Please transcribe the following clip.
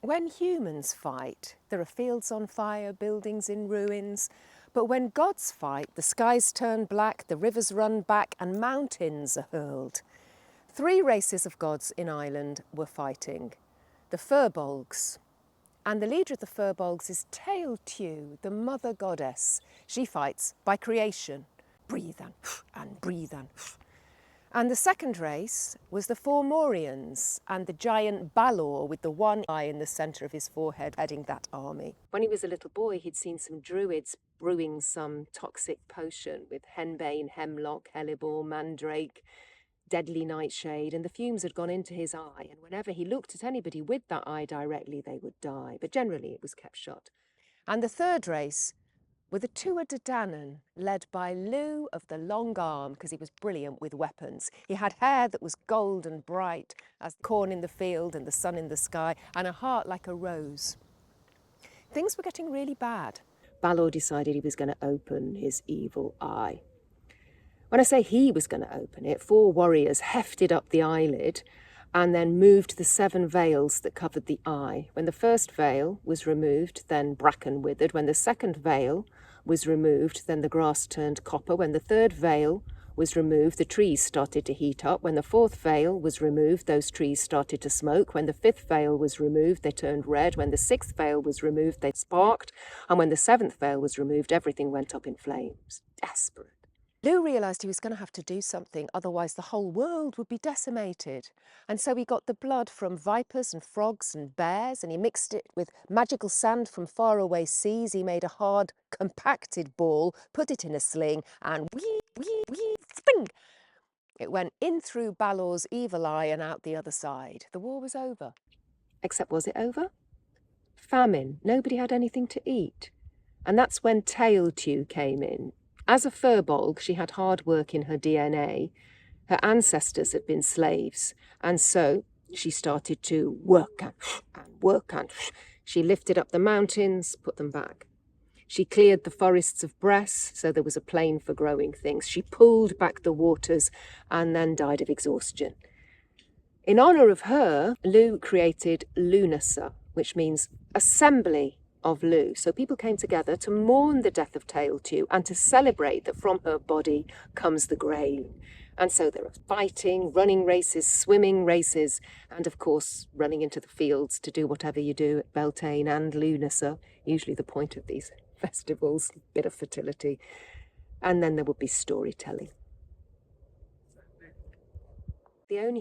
When humans fight, there are fields on fire, buildings in ruins. But when gods fight, the skies turn black, the rivers run back, and mountains are hurled. 3 races of gods in Ireland were fighting. The Firbolgs. And the leader of the Firbolgs is Taitiu, the mother goddess. She fights by creation. Breathe and breathe and. And the second race was the Fomorians and the giant Balor with the one eye in the centre of his forehead heading that army. When he was a little boy, he'd seen some druids brewing some toxic potion with henbane, hemlock, hellebore, mandrake, deadly nightshade, and the fumes had gone into his eye, and whenever he looked at anybody with that eye directly, they would die, but generally it was kept shut. And the third race were the Tuatha De Danann, led by Lugh of the long arm, because he was brilliant with weapons. He had hair that was gold and bright as corn in the field and the sun in the sky, and a heart like a rose. Things were getting really bad. Balor decided he was going to open his evil eye. When I say he was going to open it, 4 warriors hefted up the eyelid and then moved the 7 veils that covered the eye. When the first veil was removed, then bracken withered. When the second veil was removed, then the grass turned copper. When the third veil was removed, the trees started to heat up. When the 4th veil was removed, those trees started to smoke. When the 5th veil was removed, they turned red. When the 6th veil was removed, they sparked. And when the 7th veil was removed, everything went up in flames. Desperate. Lugh realised he was going to have to do something, otherwise the whole world would be decimated. And so he got the blood from vipers and frogs and bears, and he mixed it with magical sand from faraway seas. He made a hard, compacted ball, put it in a sling, and spring! It went in through Balor's evil eye and out the other side. The war was over. Except was it over? Famine. Nobody had anything to eat. And that's when Taitiu came in. As a Firbolg, she had hard work in her DNA. Her ancestors had been slaves, and so she started to work and work and she lifted up the mountains, put them back. She cleared the forests of Bress, so there was a plain for growing things. She pulled back the waters and then died of exhaustion. In honour of her, Lugh created Lughnasa, which means assembly of Lugh. So people came together to mourn the death of Taitiu and to celebrate that from her body comes the grain. And so there are fighting, running races, swimming races, and of course running into the fields to do whatever you do at Beltane and Lughnasa, usually the point of these festivals, a bit of fertility. And then there would be storytelling. The only